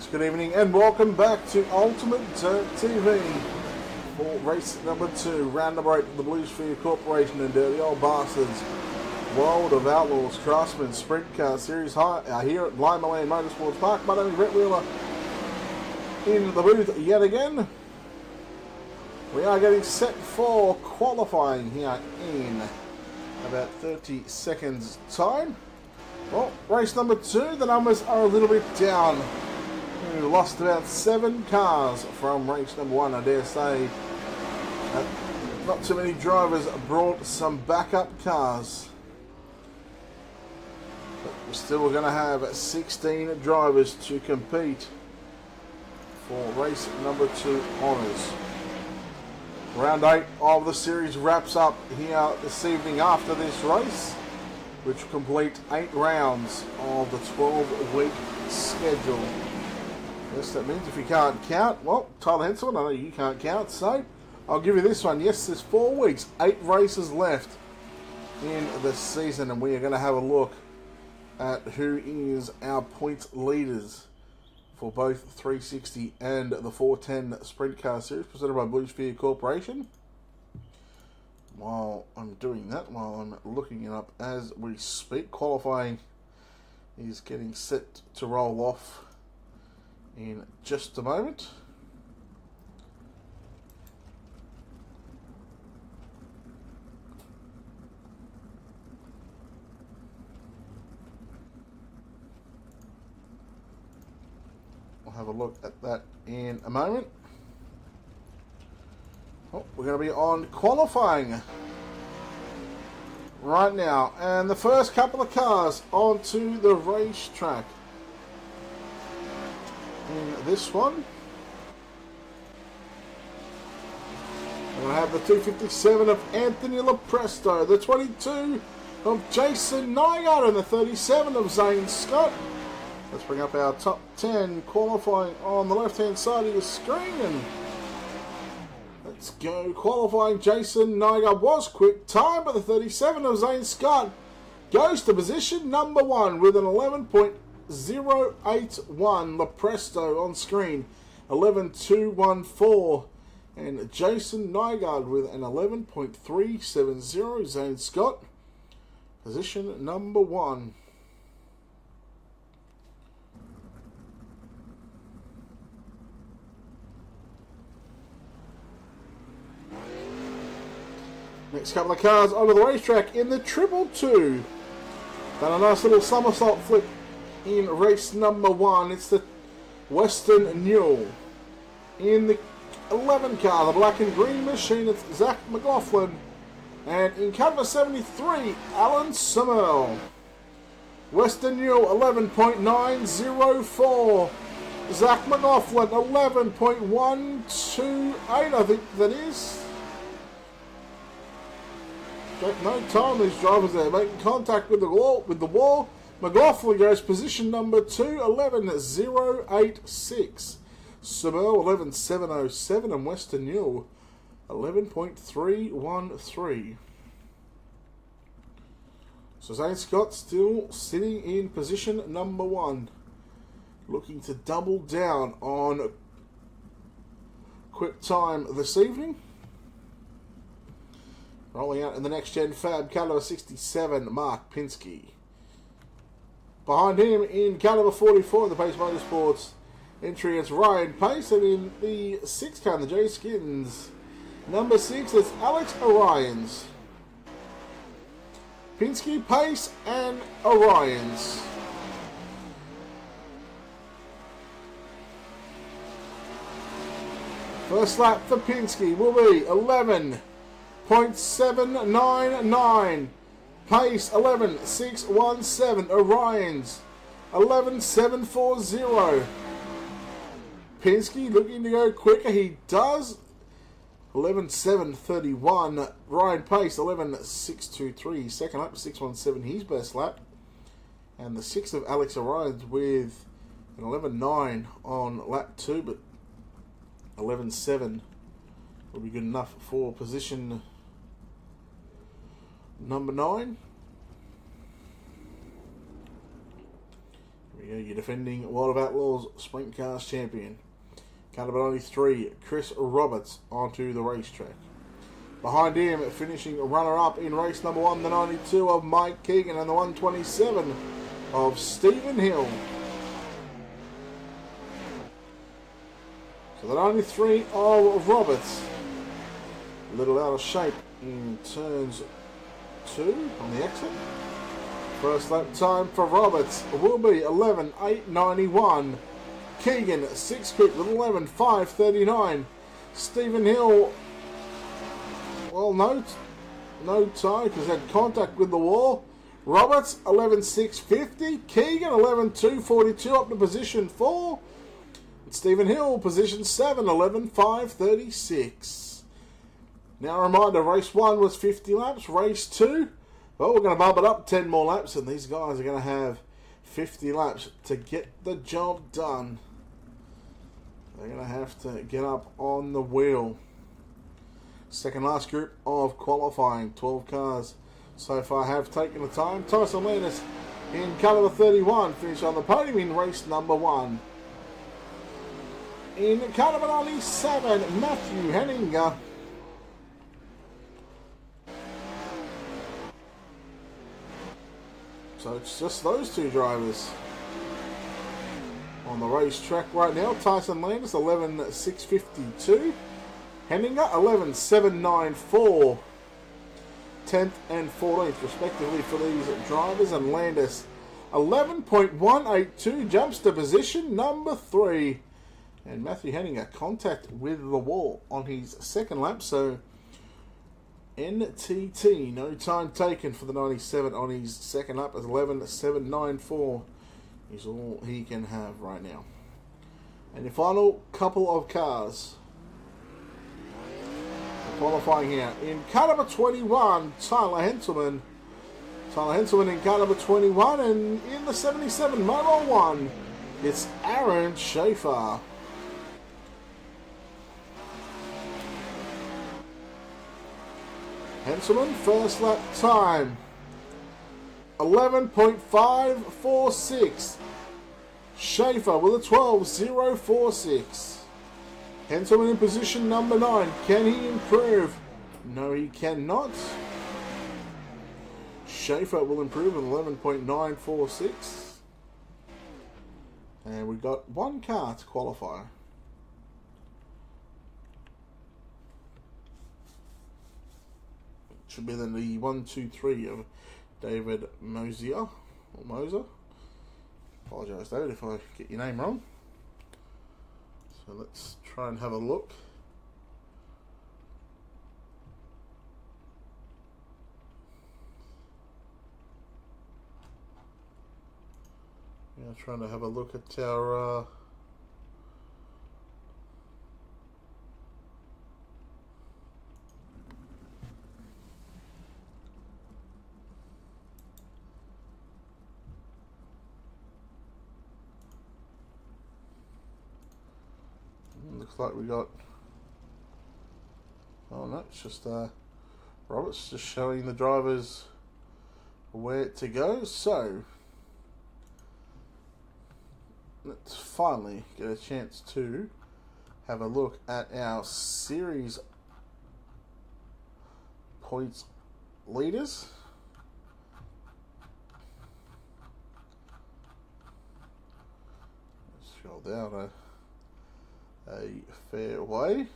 Yes, good evening and welcome back to Ultimate Dirt TV for race number 2, round number 8 of the Blue Sphere Corporation and Dirty Old Bastards World of Outlaws Craftsman Sprintcar Series here at Limaland Motorsports Park. My name is Brett Wheeler in the booth yet again. We are getting set for qualifying here in about 30 seconds time. Well, race number 2, the numbers are a little bit down. We lost about 7 cars from race number 1, I dare say. Not too many drivers brought some backup cars. But we're still going to have 16 drivers to compete for race number 2 honours. Round 8 of the series wraps up here this evening after this race, which will complete 8 rounds of the 12-week schedule. Yes, that means if you can't count, well, Tyler Hensel, I know you can't count, so I'll give you this one. Yes, there's 4 weeks, 8 races left in the season, and we are going to have a look at who is our points leaders for both 360 and the 410 Sprint Car Series, presented by Blue Sphere Corporation. While I'm doing that, while I'm looking it up as we speak, qualifying is getting set to roll off in just a moment. We'll have a look at that in a moment. Oh, we're going to be on qualifying right now, and the first couple of cars onto the racetrack in this one. We're going to have the 257 of Anthony Lopresto, the 22 of Jason Nygaard, and the 37 of Zane Scott. Let's bring up our top 10 qualifying on the left-hand side of the screen, and let's go. Qualifying, Jason Nygaard was quick time, but the 37 of Zane Scott goes to position number 1 with an 11.081. Lopresto on screen, 11.214. And Jason Nygaard with an 11.370. Zane Scott, position number 1. Next couple of cars onto the racetrack in the 222. Done a nice little somersault flip in race number 1. It's the Western Newell. In the 11 car, the black and green machine, it's Zach McLaughlin. And in car number 73, Alan Summel. Western Newell, 11.904. Zach McLaughlin, 11.128, I think that is. No time, these drivers are making contact with the wall. McLaughlin goes position number 2, 11.086. Summel, 11.707, and Western Newell, 11.313. So Zane Scott still sitting in position number 1, looking to double down on quick time this evening. Rolling out in the next gen Fab car number 67, Mark Pinsky. Behind him in car number 44, the Pace Motorsports entry, it's Ryan Pace, and in the 6th car, the J Skins, number 6, it's Alex Orions. Pinsky, Pace, and Orions. First lap for Pinsky will be 11.799. Pace 11.617. Orions 11.740. Pinsky looking to go quicker. He does. 11.731. Ryan Pace 11.623. Second lap 6.17. His best lap. And the 6th of Alex Orions with an 11.9 on lap 2, but 11.7 will be good enough for position number 9. Here we you go, your defending World of Outlaws Sprint Cars champion. Car number 93, Chris Roberts, onto the racetrack. Behind him, finishing runner-up in race number 1, the 92 of Mike Keegan and the 127 of Stephen Hill. So the 93 of Roberts, a little out of shape in turns 2 on the exit. First lap time for Roberts will be 11.891. Keegan, 6 quick with 11.539. Stephen Hill, well, no tie because had contact with the wall. Roberts, 11.650. Keegan, 11.242 up to position 4. And Stephen Hill, position 7, 11.536. Now a reminder, race 1 was 50 laps. Race 2, well, we're going to bump it up 10 more laps, and these guys are going to have 50 laps to get the job done. They're going to have to get up on the wheel. Second last group of qualifying, 12 cars so far have taken the time. Tyson Landis in car number 31 finished on the podium in race number 1. In car number 97, Matthew Henninger. So it's just those two drivers on the racetrack right now. Tyson Landis, 11.652. Henninger, 11.794. 10th and 14th, respectively, for these drivers. And Landis, 11.182, jumps to position number 3. And Matthew Henninger, contact with the wall on his second lap. So NTT, no time taken for the 97 on his second lap, as 11.794 is all he can have right now. And your final couple of cars qualifying here. In car number 21, Tyler Henselman. Tyler Henselman in car number 21, and in the 77 Moto 1, it's Aaron Schaefer. Henselman, first lap time, 11.546. Schaefer with a 12.046. Henselman in position number 9. Can he improve? No, he cannot. Schaefer will improve with 11.946. And we've got one car to qualify. Should be then the 1, 2, 3 of David Moser. Apologise, David, if I get your name wrong. So let's try and have a look. Yeah, trying to have a look at our looks like we got, oh no, it's just Robert's just showing the drivers where to go. So let's finally get a chance to have a look at our series points leaders. Let's scroll down a fair way.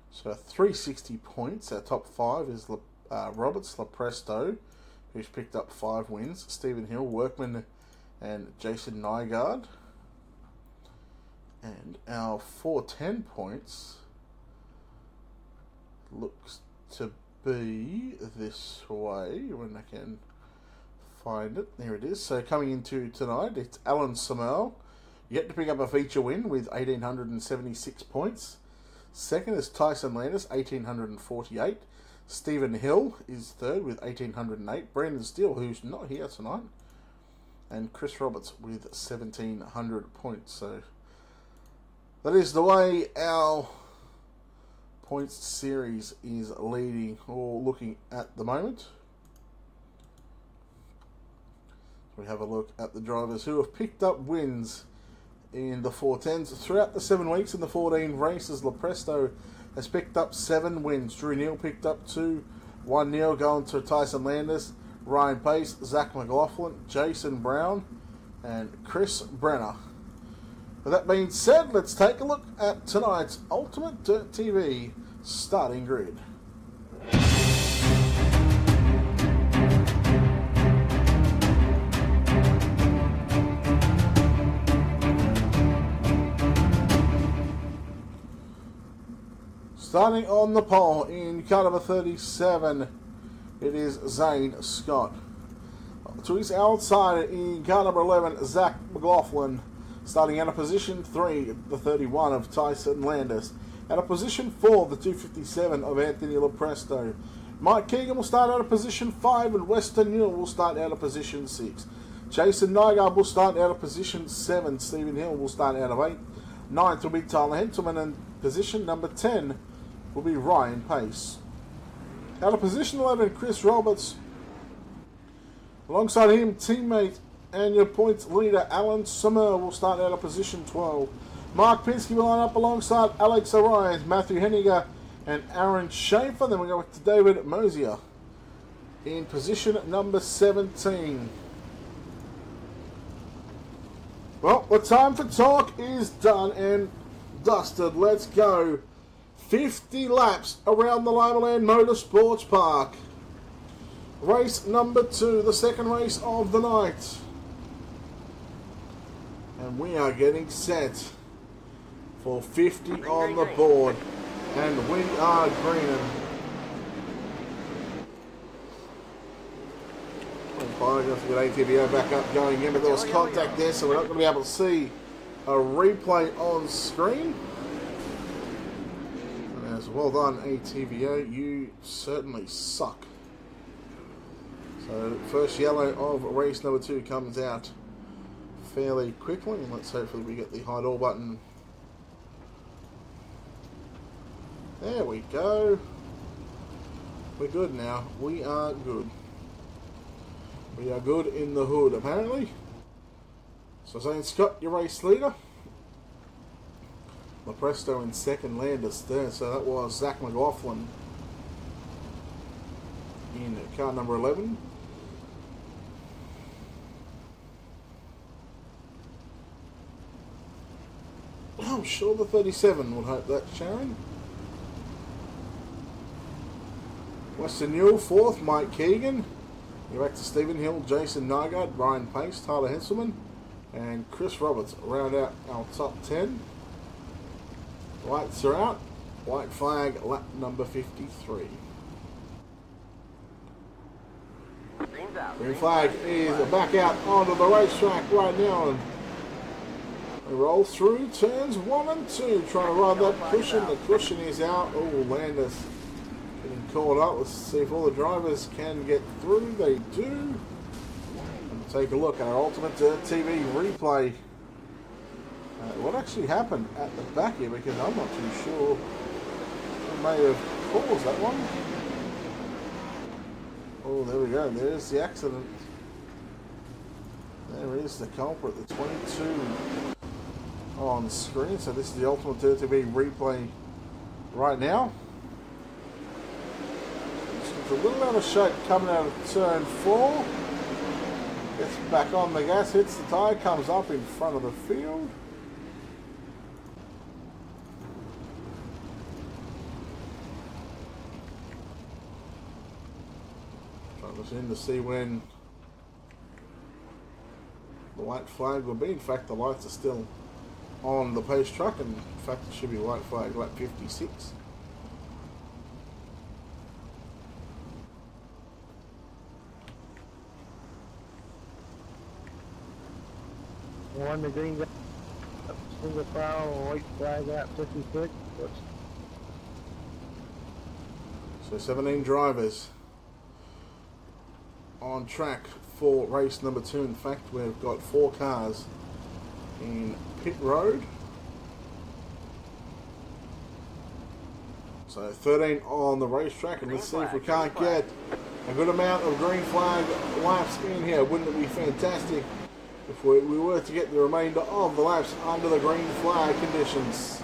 So 360 points. Our top 5 is Roberts Lepresto, who's picked up 5 wins. Stephen Hill, Workman, and Jason Nygaard. And our 410 points looks to be this way, when I can find it. There it is. So coming into tonight, it's Alan Samel, yet to pick up a feature win with 1,876 points. Second is Tyson Landis, 1,848. Stephen Hill is third with 1,808. Brandon Steele, who's not here tonight. And Chris Roberts with 1,700 points. So That is the way our points series is leading or looking at the moment. We have a look at the drivers who have picked up wins in the 410s throughout the 7 weeks in the 14 races. Lepresto has picked up 7 wins. Drew Neal picked up 2. 1 Neal going to Tyson Landis, Ryan Pace, Zach McLaughlin, Jason Brown, and Chris Brenner. With that being said, let's take a look at tonight's Ultimate Dirt TV starting grid. Starting on the pole in car number 37, it is Zane Scott. To his outside in car number 11, Zach McLaughlin. Starting out of position 3, the 31 of Tyson Landis. Out of position 4, the 257 of Anthony Lepresto. Mike Keegan will start out of position 5, and Weston Newell will start out of position 6. Jason Nygaard will start out of position 7. Stephen Hill will start out of 8. 9th will be Tyler Henselman, and position number 10 will be Ryan Pace. Out of position 11, Chris Roberts. Alongside him, teammate and your points leader, Alan Summer, will start out of position 12. Mark Pinsky will line up alongside Alex Orion, Matthew Henniger, and Aaron Schaefer. Then we go to David Mosier in position number 17. Well, the time for talk is done and dusted. Let's go. 50 laps around the Limaland Motorsports Park. Race number 2, the second race of the night. And we are getting set for 50 on the board. And we are greening. Finally, got to get ATVO back up going in, but there was contact there, so we're not going to be able to see a replay on screen. Well done, ATVO. You certainly suck. So, first yellow of race number 2 comes out fairly quickly. And let's hopefully we get the hide all button. There we go. We're good now. We are good. We are good in the hood, apparently. So, Zane Scott, your race leader. Lepresto in second, Landis third, so that was Zach McLaughlin in car number 11. I'm sure the 37 would hope that, Sharon. Weston Newell fourth, Mike Keegan. You're back to Stephen Hill, Jason Nygaard, Ryan Pace, Tyler Henselman, and Chris Roberts round out our top 10. Lights are out. White flag, lap number 53. Green flag is back out onto the racetrack right now. And we roll through turns 1 and 2, trying to ride that cushion. The cushion is out. Oh, Landis getting caught up. Let's see if all the drivers can get through. They do. And take a look at our Ultimate TV replay. What actually happened at the back here, because I'm not too sure who may have caused that one. Oh, there we go. There's the accident. There is the culprit, the 22 on screen. So this is the Ultimate Dirt TV replay right now. It's a little out of shape coming out of turn 4. Gets back on the gas, hits the tyre, comes up in front of the field. In to see when the white flag will be. In fact, the lights are still on the pace truck, and in fact it should be white flag lap 56. One the green single file, white flag lap 56. So 17 drivers on track for race number 2. In fact, we've got 4 cars in pit road. So 13 on the racetrack, and let's see if we can't get a good amount of green flag laps in here. Wouldn't it be fantastic if we were to get the remainder of the laps under the green flag conditions?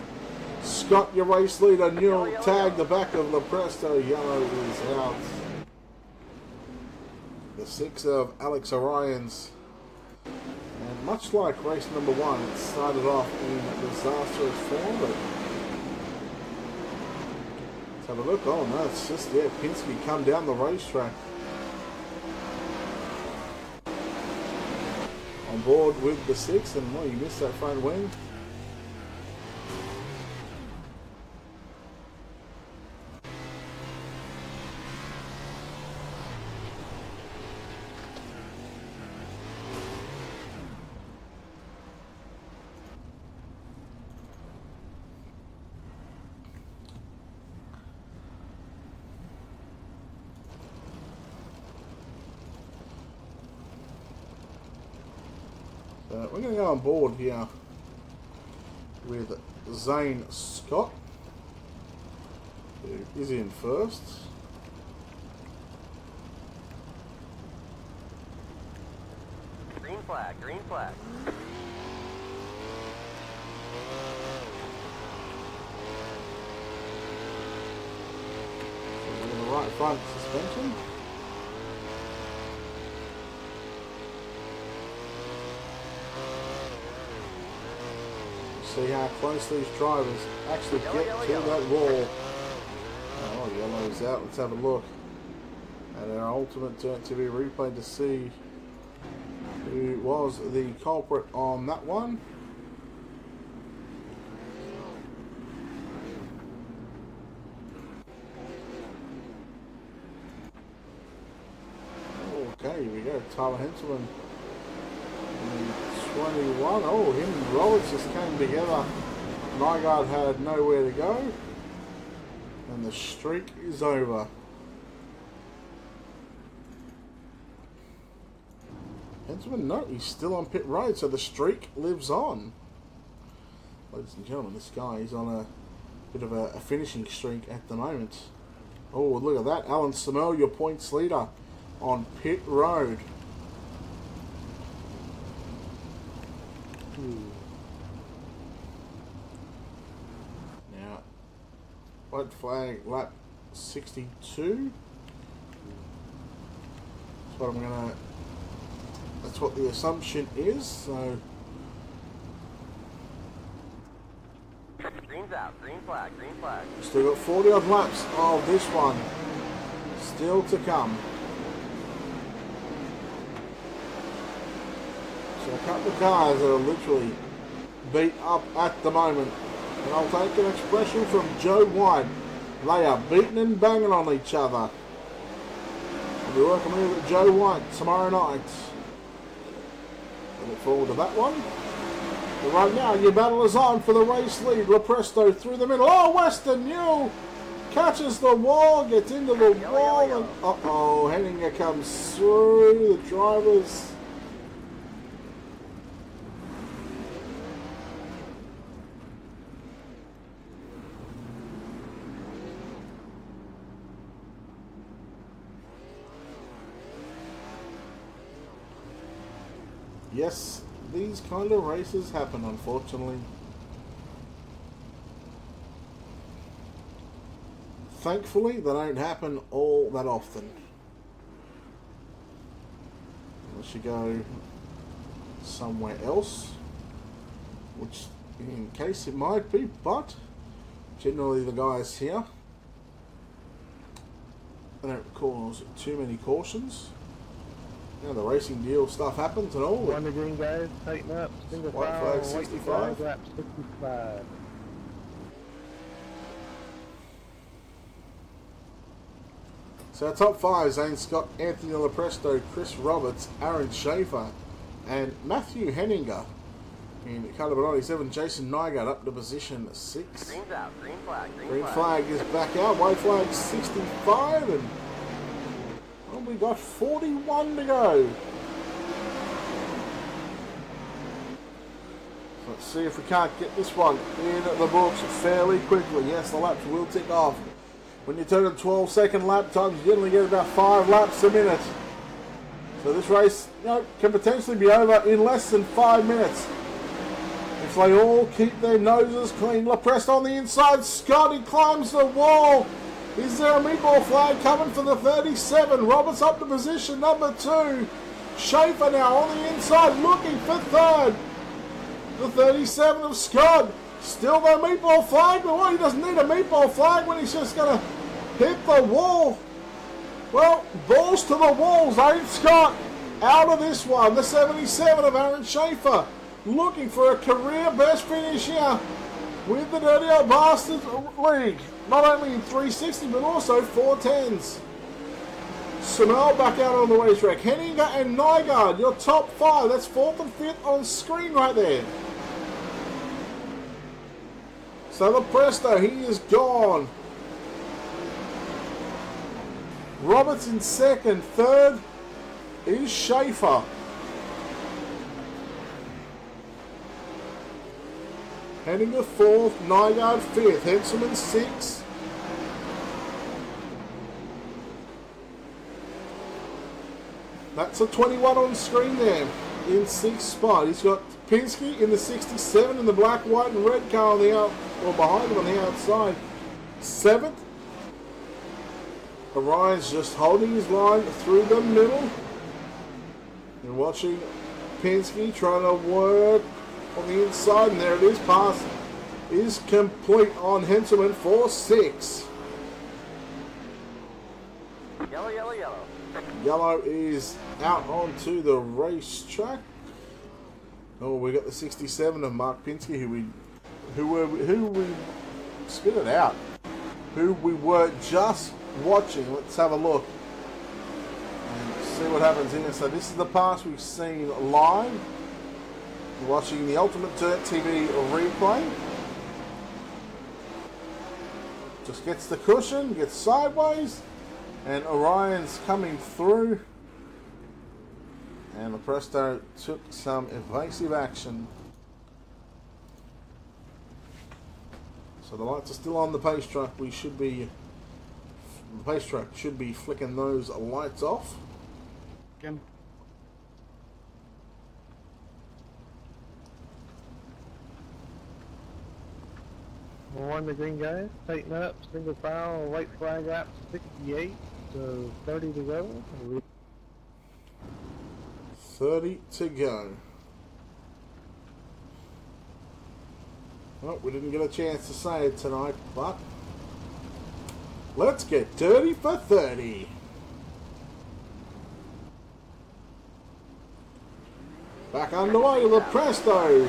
Scott, your race leader, Newell, tagged the back of Lepresto. Yellow is out. The 6 of Alex Orions. And much like race number 1, it started off in disastrous form, but let's have a look. Oh no, it's just, yeah, Pinsky come down the racetrack. On board with the 6, and well, you missed that front wing. We're going to go on board here with Zane Scott, who is in first. Green flag, green flag. So we're in the right front suspension. See how close these drivers actually get to that wall. Oh, yellow's out. Let's have a look at our ultimate to be replayed to see who was the culprit on that one. Okay, here we go. Tyler Henselman. 21. Oh, him and Roberts just came together. Nygaard had nowhere to go. And the streak is over. Henselman, no, he's still on pit road, so the streak lives on. Ladies and gentlemen, this guy is on a bit of a finishing streak at the moment. Oh, look at that. Alan Samel, your points leader on pit road. Now, white flag lap 62. That's what the assumption is. So Green's out, green flag, green flag. still got 40 odd laps of this one still to come. So a couple of cars that are literally beat up at the moment. And I'll take an expression from Joe White. They are beating and banging on each other. I'll be working with Joe White tomorrow night. I look forward to that one. But right now, your battle is on for the race lead. Lepresto through the middle. Oh, Western Newell catches the wall, gets into the wall. And uh-oh, Henninger comes through the drivers. Yes, these kind of races happen, unfortunately. Thankfully, they don't happen all that often. Unless you go somewhere else, which in case it might be, but generally the guys here, they don't cause too many cautions. Yeah, the racing deal stuff happens and all. One the green guys, tighten up, single White file, flag white 65. flag, lap 65. So our top five: Zane Scott, Anthony Lepresto, Chris Roberts, Aaron Schaefer, and Matthew Henninger. In car number 97, Jason Nygaard up to position 6. Green's out, green flag, Green flag is back out. White flag 65, and well, we got 41 to go. Let's see if we can't get this one in the books fairly quickly. Yes, the laps will tick off When you turn a 12-second lap times, you generally get about 5 laps a minute. So this race, can potentially be over in less than 5 minutes. If they all keep their noses clean. Leprest on the inside. Scott, he climbs the wall. Is there a meatball flag coming for the 37? Roberts up to position number 2. Schaefer now on the inside looking for 3rd. The 37 of Scott. Still no meatball flag, but he doesn't need a meatball flag when he's just going to hit the wall. Well, balls to the walls, Zane Scott out of this one. The 77 of Aaron Schaefer looking for a career best finish here with the Dirty Old Bastards League. Not only in 360, but also 410s. Samel back out on the racetrack. Henninger and Nygaard, your top 5. That's 4th and 5th on screen right there. So the Presto, he is gone. Roberts in 2nd. 3rd is Schaefer. Henninger 4th. Nygaard 5th. Henselman 6th. That's a 21 on screen there in 6th spot. He's got Pinsky in the 67 in the black, white and red car on the out, or behind him on the outside. 7th. Orion's just holding his line through the middle. You're watching Pinsky trying to work on the inside, and there it is. Pass is complete on Henselman for 6. Yellow, yellow, yellow. Yellow is out onto the racetrack. Oh, we got the 67 of Mark Pinsky, who we spit it out, who we were just watching. Let's have a look and see what happens here. So this is the pass we've seen live. We're watching the Ultimate Dirt TV replay. Just gets the cushion, gets sideways, and Orion's coming through. And the Presto took some evasive action. So the lights are still on the pace truck. The pace truck should be flicking those lights off. Again. On the green guys, tighten up, single file, white flag lap 68, so 30 to go. 30 to go. Well, we didn't get a chance to say it tonight, but let's get dirty for 30. Back underway, the Presto.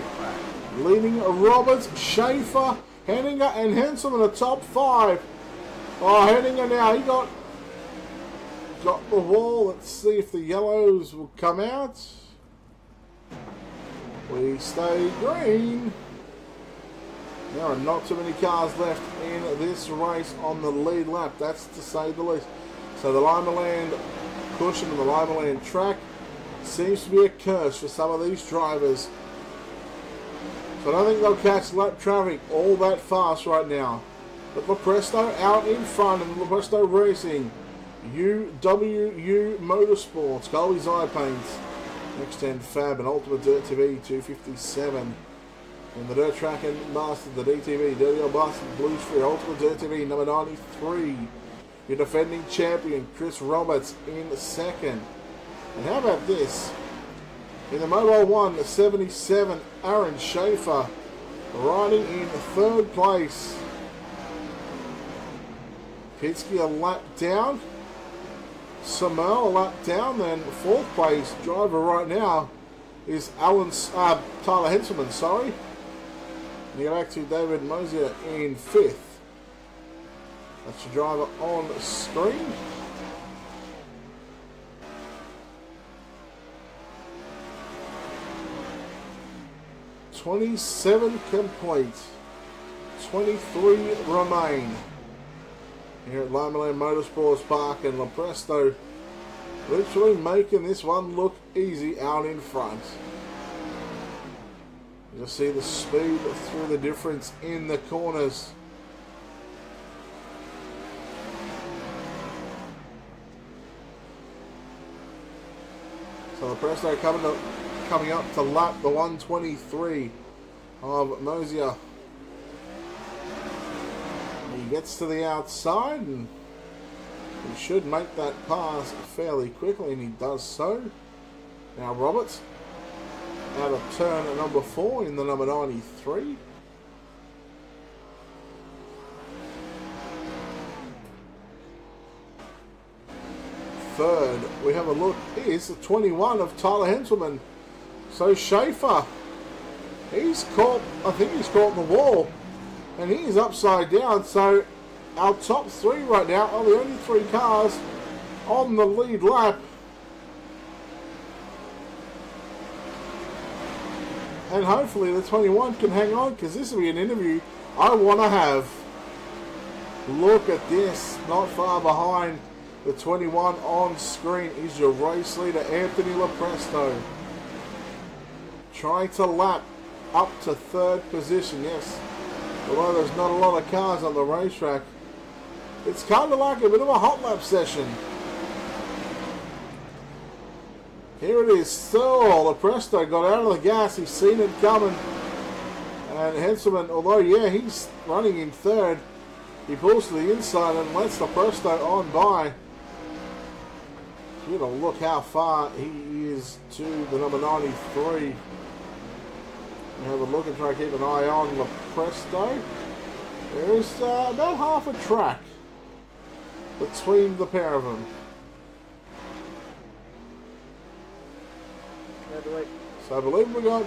Leading Roberts, Schaefer, Henninger and Henselman the top 5. Oh, Henninger now, he got the wall. Let's see if the yellows will come out. We stay green. There are not too many cars left in this race on the lead lap, that's to say the least. So the Limaland cushion and the Limaland track seems to be a curse for some of these drivers. So I don't think they'll catch lap traffic all that fast right now. But Lepresto out in front, and Lepresto Racing, UWU Motorsports, Goldie's Eye Paints, Next Gen Fab, and Ultimate Dirt TV 257. And the Dirt Track and Master, the DTV, Dirty Old Bastard, Blues Free, Ultimate Dirt TV number 93. Your defending champion, Chris Roberts, in second. And how about this? In the Mobile 1, the 77, Aaron Schaefer, riding in 3rd place. Pinsky a lap down. Samel a lap down. Then 4th place driver right now is Tyler Henselman, sorry. And you go back to David Mosier in 5th. That's your driver on screen. $27 complete. 23 remain. Here at Limaland Motorsports Park, and Lepresto literally making this one look easy out in front. You'll see the speed through the difference in the corners. Presto coming up to lap the 123 of Mosier. He gets to the outside and he should make that pass fairly quickly, and he does so. Now Roberts out of turn number 4 in the number 93. Third, we have a look. Here's the 21 of Tyler Henselman. So Schaefer, he's caught, I think he's caught the wall, and he is upside down. So our top 3 right now are the only 3 cars on the lead lap. And hopefully the 21 can hang on, because this will be an interview I want to have. Look at this, not far behind. The 21 on screen is your race leader, Anthony Lopresto. Trying to lap up to 3rd position, yes. Although there's not a lot of cars on the racetrack, it's kind of like a bit of a hot lap session. Here it is. So Lopresto got out of the gas. He's seen it coming. And Henselman, although, yeah, he's running in 3rd, he pulls to the inside and lets Lopresto on by. You know, look how far he is to the number 93. Have a look and try to keep an eye on Lopresto. There's about half a track between the pair of them. So I believe we got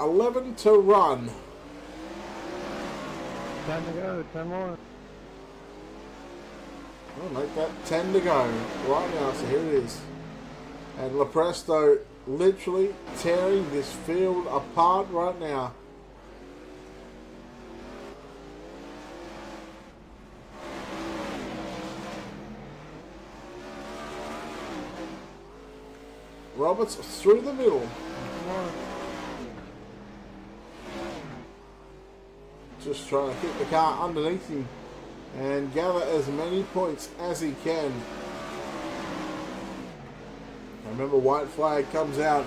11 to run. Time to go, 10 more. We'll make that 10 to go right now, so here it is. And Lopresto literally tearing this field apart right now. Roberts through the middle. Just trying to keep the car underneath him and gather as many points as he can. Remember, white flag comes out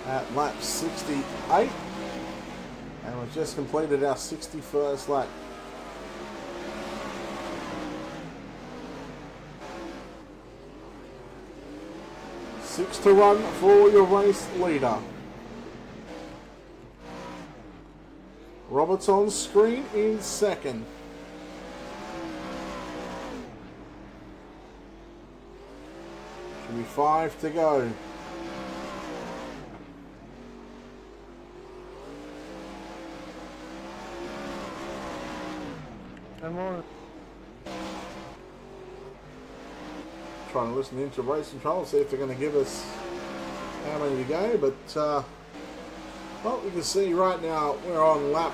at lap 68, and we've just completed our 61st lap. Six to run for your race leader. Roberts on screen in 2nd. Should be 5 to go. Ten more. Trying to listen into race control, see if they're going to give us how many to go, but well, you can see right now we're on lap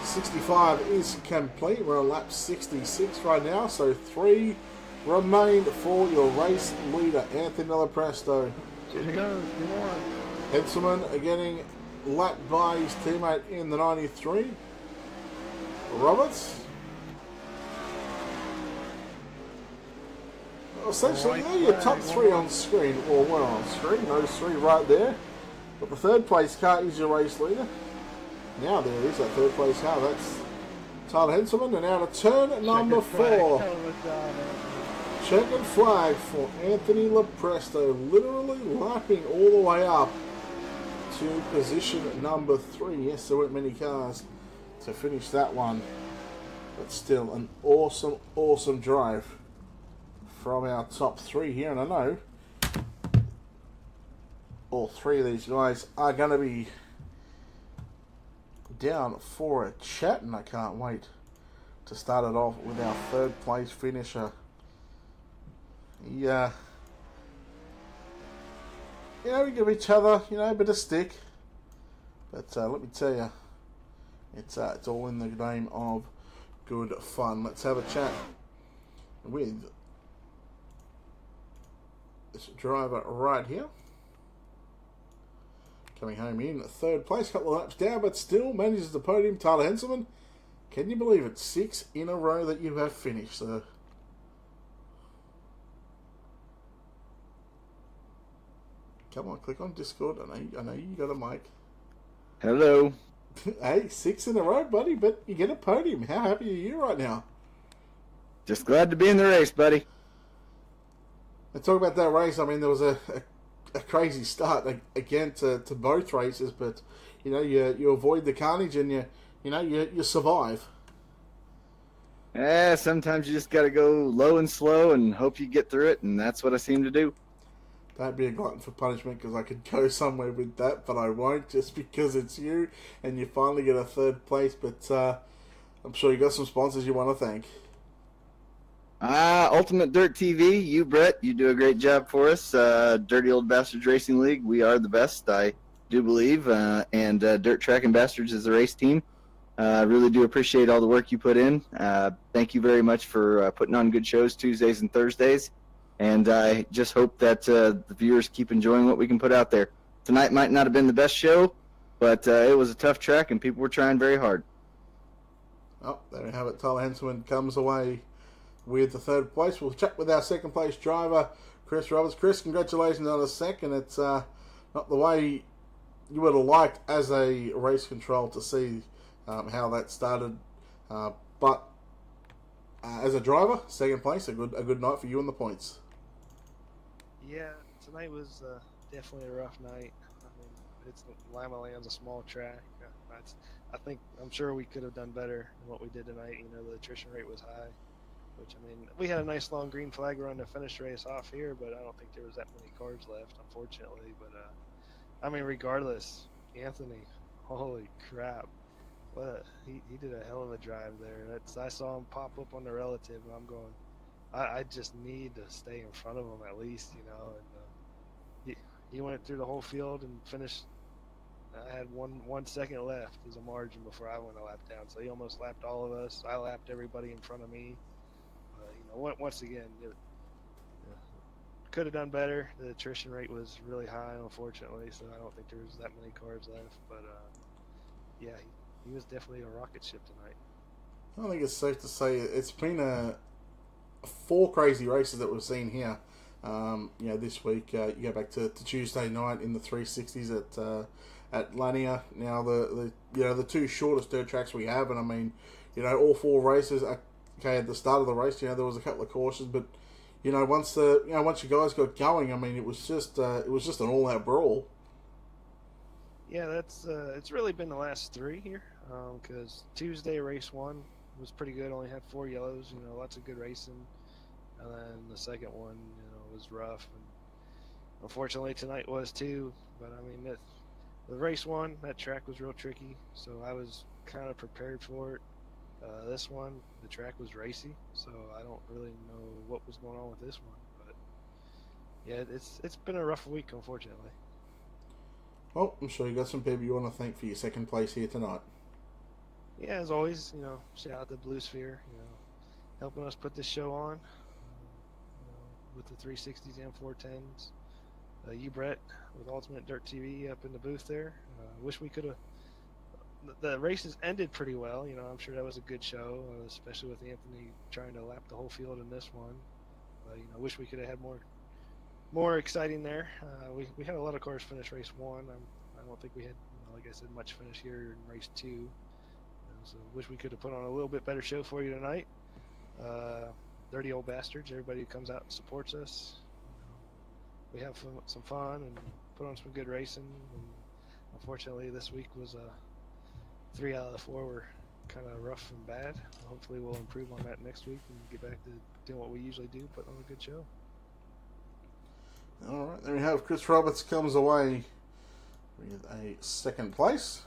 65 is complete. We're on lap 66 right now, so 3 remain for your race leader, Anthony Lopresto. 2 to go, 2 more. Henselman getting lapped by his teammate in the 93. Roberts. Essentially, yeah, your top 3 on screen, or one on screen, those 3 right there. But the 3rd place car is your race leader. Now there is that 3rd place car. That's Tyler Henselman, and out of turn number 4. Checkered flag for Anthony Lopresto, literally lapping all the way up to position number 3. Yes, there weren't many cars to finish that one, but still an awesome, awesome drive from our top 3 here. And I know all 3 of these guys are going to be down for a chat, and I can't wait to start it off with our 3rd place finisher. Yeah, you know, we give each other, you know, a bit of stick, but let me tell you, it's all in the name of good fun. Let's have a chat with this driver right here, coming home in 3rd place, couple of laps down, but still manages the podium. Tyler Henselman, can you believe it? 6 in a row that you have finished, sir. Come on, click on Discord. I know you got a mic. Hello. Hey, 6 in a row, buddy, but you get a podium. How happy are you right now? Just glad to be in the race, buddy. And talk about that race. I mean, there was a crazy start again to both races, but you avoid the carnage and you survive. Sometimes you just got to go low and slow and hope you get through it, and that's what I seem to do. Don't be a glutton for punishment, because I could go somewhere with that, but I won't, just because it's you and you finally get a third place. But I'm sure you got some sponsors you want to thank. Ultimate Dirt TV, you, Brett, you do a great job for us. Dirty Old Bastards Racing League, we are the best, I do believe. And Dirt Track and Bastards is the race team. I really do appreciate all the work you put in. Thank you very much for putting on good shows Tuesdays and Thursdays. And I just hope that the viewers keep enjoying what we can put out there. Tonight might not have been the best show, but it was a tough track and people were trying very hard. Oh, there we have it. Tyler Henselman comes away with the third place. We'll chat with our second place driver, Chris Roberts. Chris, congratulations on a second. It's not the way you would have liked as a race control to see how that started, but as a driver, second place, a good night for you and the points. Yeah, tonight was definitely a rough night. I mean, it's Limaland's a small track. I'm sure we could have done better than what we did tonight. The attrition rate was high, which, I mean, we had a nice long green flag run to finish the race off here, but I don't think there was that many cars left, unfortunately. But I mean, regardless, Anthony, holy crap. He did a hell of a drive there. I saw him pop up on the relative, and I'm going, I just need to stay in front of him at least, And he went through the whole field and finished. I had 1 second left as a margin before I went a lap down, so he almost lapped all of us. I lapped everybody in front of me. Once again, could have done better. The attrition rate was really high, unfortunately, so I don't think there was that many cars left. But yeah. He was definitely a rocket ship tonight. I think it's safe to say it's been 4 crazy races that we've seen here. This week you go back to Tuesday night in the 360s at Lania. Now the 2 shortest dirt tracks we have, and I mean, all 4 races. Okay, at the start of the race, there was a couple of cautions, but once you guys got going, I mean, it was just an all-out brawl. Yeah, it's really been the last 3 here, because Tuesday race 1 was pretty good, only had 4 yellows, lots of good racing, and then the second one, was rough, and unfortunately tonight was too, but I mean, the race 1, that track was real tricky, so I was kind of prepared for it. This one, the track was racy, so I don't really know what was going on with this one, but yeah, it's been a rough week, unfortunately. Well, I'm sure you got some people you want to thank for your second place here tonight. Yeah, as always, shout out to Blue Sphere, helping us put this show on, with the 360s and 410s. You, Brett, with Ultimate Dirt TV up in the booth there. Wish we could have. The races ended pretty well. I'm sure that was a good show, especially with Anthony trying to lap the whole field in this one. Wish we could have had more exciting there. We had a lot of cars finish race 1. I don't think we had, like I said, much finish here in race 2. So wish we could have put on a little bit better show for you tonight. Dirty Old Bastards, everybody who comes out and supports us. We have some fun and put on some good racing. And unfortunately, this week was 3 out of the 4 were kind of rough and bad. Hopefully, we'll improve on that next week and get back to doing what we usually do, put on a good show. All right, there we have Chris Roberts comes away with a second place.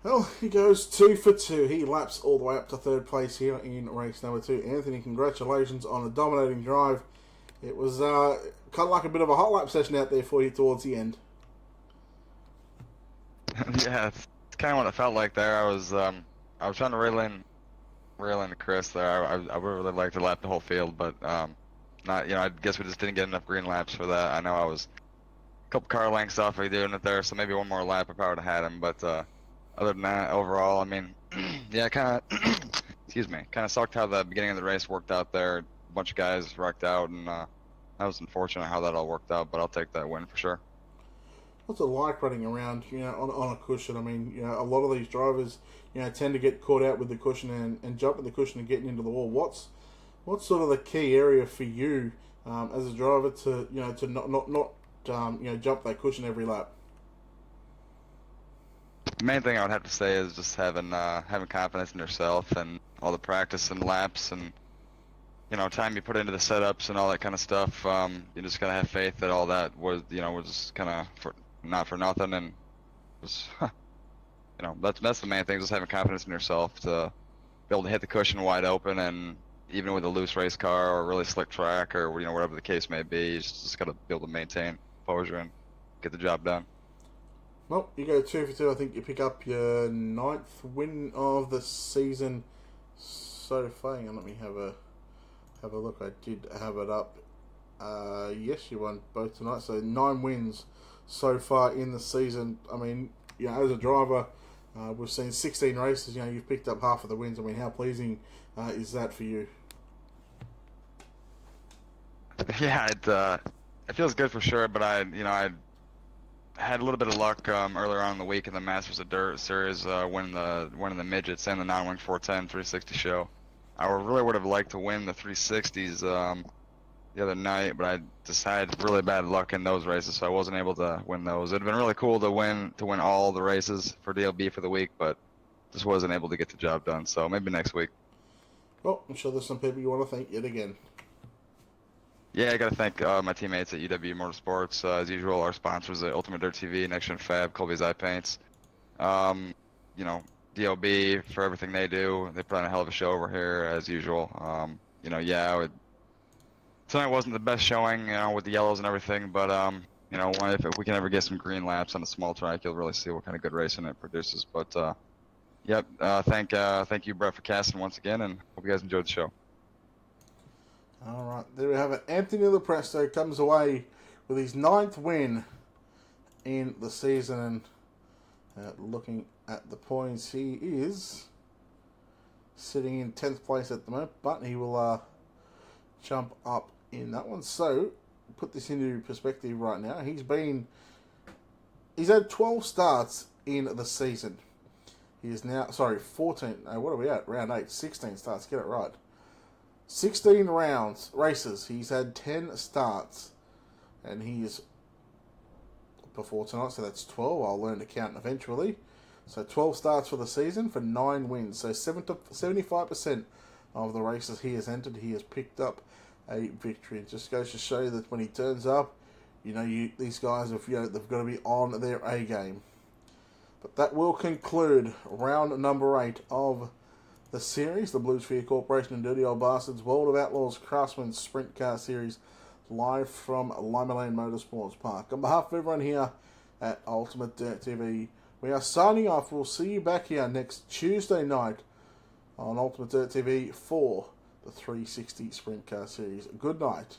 Well, he goes 2 for 2. He laps all the way up to third place here in race number 2. Anthony, congratulations on a dominating drive. It was kind of like a bit of a hot lap session out there for you towards the end. Yeah, it's kind of what it felt like there. I was trying to reel in to Chris there. I would really like to lap the whole field, but not. I guess we just didn't get enough green laps for that. I know I was a couple car lengths off of doing it there, so maybe one more lap I probably would have had him. But other than that, overall, I mean, yeah, kind of, excuse me, kind of sucked how the beginning of the race worked out there. A bunch of guys wrecked out, and that was unfortunate how that all worked out, but I'll take that win for sure. What's it like running around, on a cushion? I mean, a lot of these drivers, tend to get caught out with the cushion and jumping the cushion and getting into the wall. What's sort of the key area for you as a driver to not jump that cushion every lap? The main thing I would have to say is just having confidence in yourself and all the practice and laps and time you put into the setups and all that kind of stuff. You just gotta have faith that all that was kind of not for nothing, and was that's the main thing, just having confidence in yourself to be able to hit the cushion wide open, and even with a loose race car or a really slick track or whatever the case may be, you just gotta be able to maintain composure and get the job done. Well, you go 2 for 2. I think you pick up your 9th win of the season so far. Hang on, let me have a look. I did have it up. Yes, you won both tonight. So 9 wins so far in the season. I mean, as a driver, we've seen 16 races. You've picked up half of the wins. I mean, how pleasing is that for you? Yeah, it feels good for sure. But I had a little bit of luck earlier on in the week in the Masters of Dirt series, winning the midgets and the non-wing 410 360 show. I really would have liked to win the 360s the other night, but I just had really bad luck in those races, so I wasn't able to win those. It'd been really cool to win all the races for DLB for the week, but just wasn't able to get the job done. So maybe next week. Well, I'm sure there's some people you want to thank yet again. Yeah, I got to thank my teammates at UW Motorsports, as usual, our sponsors at Ultimate Dirt TV, Next Gen Fab, Colby's Eye Paints. DLB for everything they do. They put on a hell of a show over here, as usual. Tonight wasn't the best showing, with the yellows and everything, but if we can ever get some green laps on a small track, you'll really see what kind of good racing it produces. But thank you, Brett, for casting once again, and hope you guys enjoyed the show. All right, there we have it. Anthony Lopresto comes away with his 9th win in the season, and looking at the points, he is sitting in 10th place at the moment, but he will jump up in that one. So, put this into perspective right now. He's had 12 starts in the season. He is now, 14. What are we at? Round 8, 16 starts. Get it right. 16 races. He's had 10 starts, and he is before tonight, so that's 12. I'll learn to count eventually. So 12 starts for the season for 9 wins. So 75% of the races he has entered, he has picked up a victory. It just goes to show you that when he turns up, these guys have they've got to be on their A game. But that will conclude round number 8 of the series, the Blue Sphere Corporation and Dirty Old Bastards World of Outlaws Craftsman Sprint Car Series, live from Limaland Motorsports Park. On behalf of everyone here at Ultimate Dirt TV, we are signing off. We'll see you back here next Tuesday night on Ultimate Dirt TV for the 360 Sprint Car Series. Good night.